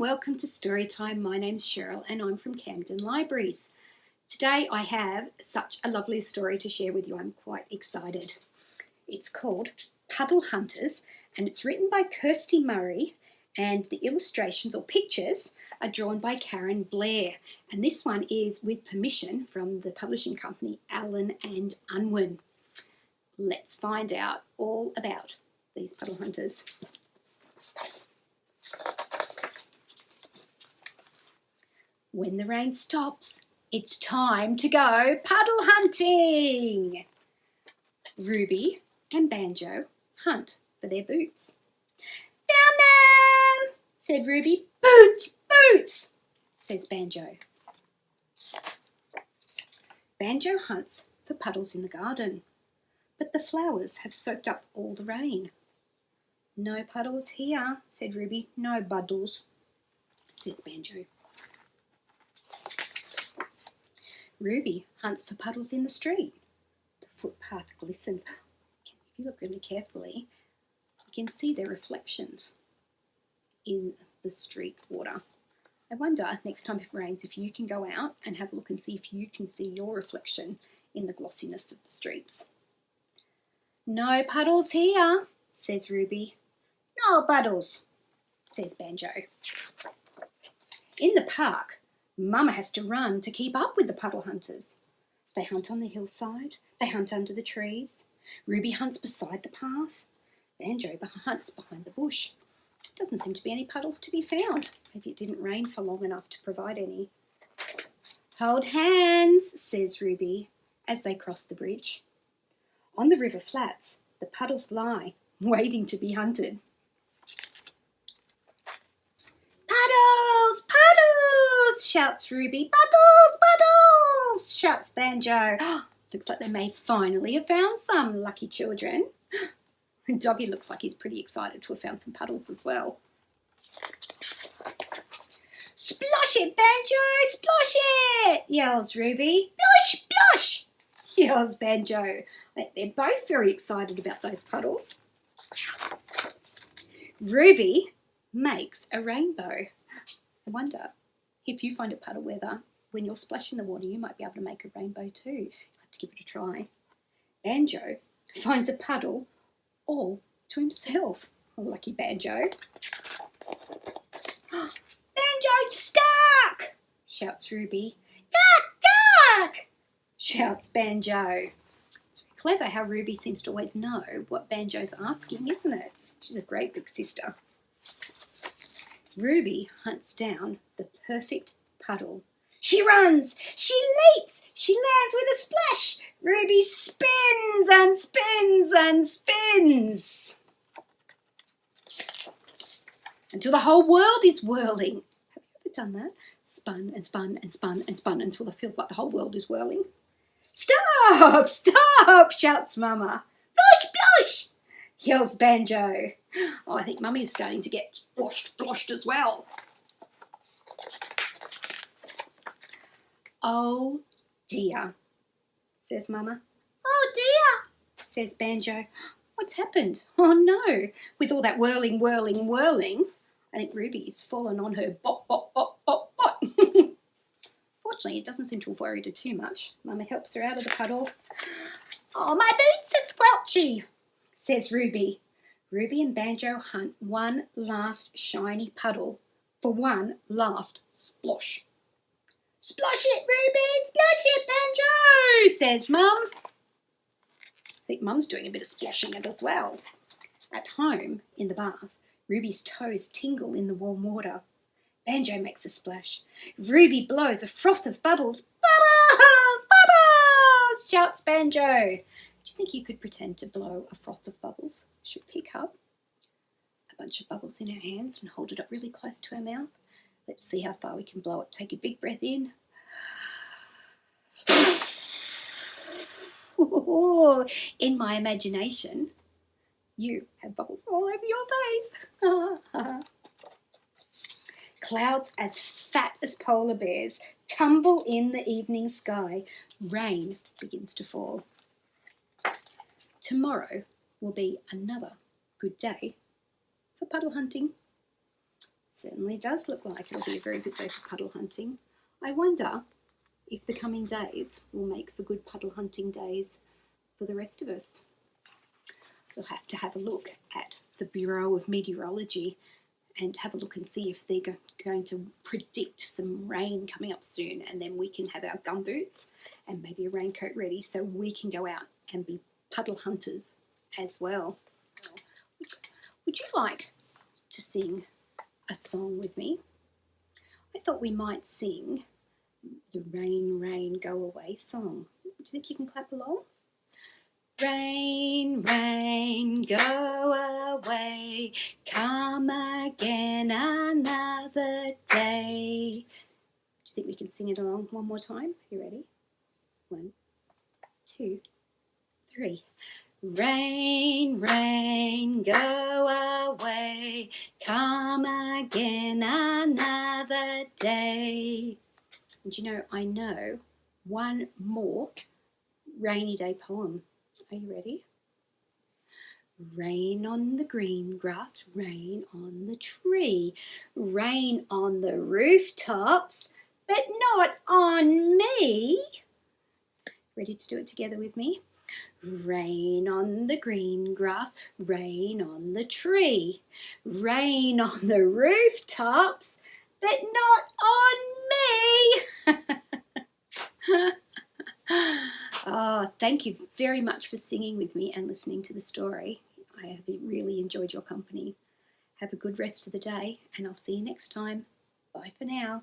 welcome to Storytime. My name's Cheryl and I'm from Camden Libraries. Today I have such a lovely story to share with you. I'm quite excited. It's called Puddle Hunters and it's written by Kirsty Murray and the illustrations or pictures are drawn by Karen Blair. And this one is with permission from the publishing company Allen Unwin. Let's find out all about these puddle hunters. When the rain stops, it's time to go puddle hunting. Ruby and Banjo hunt for their boots. Found them, said Ruby. Boots, boots, says Banjo. Banjo hunts for puddles in the garden, but the flowers have soaked up all the rain. No puddles here, said Ruby. No puddles, says Banjo. Ruby hunts for puddles in the street. The footpath glistens. If you look really carefully, you can see their reflections in the street water. I wonder next time it rains if you can go out and have a look and see if you can see your reflection in the glossiness of the streets. No puddles here, says Ruby. No puddles, says Banjo. In the park, Mama has to run to keep up with the puddle hunters. They hunt on the hillside. They hunt under the trees. Ruby hunts beside the path. Banjo hunts behind the bush. Doesn't seem to be any puddles to be found. Maybe it didn't rain for long enough to provide any. Hold hands, says Ruby as they cross the bridge. On the river flats, the puddles lie, waiting to be hunted. Puddles, puddles, shouts Ruby. Puddles, puddles, shouts Banjo. Looks like they may finally have found some, lucky children. Doggy looks like he's pretty excited to have found some puddles as well. Splosh it, Banjo, splosh it, yells Ruby. Splosh, splosh, yells Banjo. They're both very excited about those puddles. Ruby makes a rainbow. I wonder if you find a puddle weather, when you're splashing the water, you might be able to make a rainbow too. You'll have to give it a try. Banjo finds a puddle all to himself. Oh, lucky Banjo. Banjo's stuck, shouts Ruby. Gawk, gawk, shouts Banjo. It's clever how Ruby seems to always know what Banjo's asking, isn't it? She's a great big sister. Ruby hunts down the perfect puddle. She runs, she leaps, she lands with a splash. Ruby spins and spins and spins until the whole world is whirling. Have you ever done that? Spun and spun and spun and spun until it feels like the whole world is whirling. Stop, stop, shouts Mama. Blush, blush, yells Banjo. Oh, I think Mummy is starting to get bloshed as well. Oh dear, says Mama. Oh dear, says Banjo. What's happened? Oh no, with all that whirling, whirling, whirling, I think Ruby's fallen on her bop, bop, bop, bop, bop. Fortunately, it doesn't seem to have worried her too much. Mama helps her out of the puddle. Oh, my boots are squelchy, says Ruby. Ruby and Banjo hunt one last shiny puddle for one last splosh. Splosh it, Ruby, splosh it, Banjo, says Mum. I think Mum's doing a bit of splashing it as well. At home, in the bath, Ruby's toes tingle in the warm water. Banjo makes a splash. Ruby blows a froth of bubbles. Bubbles, bubbles, shouts Banjo. Do you think you could pretend to blow a froth of bubbles? She'll pick up a bunch of bubbles in her hands and hold it up really close to her mouth. Let's see how far we can blow it. Take a big breath in. In my imagination, you have bubbles all over your face. Clouds as fat as polar bears tumble in the evening sky. Rain begins to fall. Tomorrow will be another good day for puddle hunting. Certainly does look like it'll be a very good day for puddle hunting. I wonder if the coming days will make for good puddle hunting days for the rest of us. We'll have a look at the Bureau of Meteorology and have a look and see if they're going to predict some rain coming up soon, and then we can have our gumboots and maybe a raincoat ready so we can go out and be puddle hunters as well. Would you like to sing a song with me? I thought we might sing the Rain, Rain, Go Away song. Do you think you can clap along? Rain, rain, go away, come again another day. Do you think we can sing it along one more time? You ready? 1, 2, 3. Rain, rain, go away, come again another day. And you know, I know one more rainy day poem. Are you ready? Rain on the green grass, rain on the tree, rain on the rooftops, but not on me. Ready to do it together with me? Rain on the green grass, rain on the tree, rain on the rooftops, but not on me. Oh, thank you very much for singing with me and listening to the story. I have really enjoyed your company. Have a good rest of the day, and I'll see you next time. Bye for now.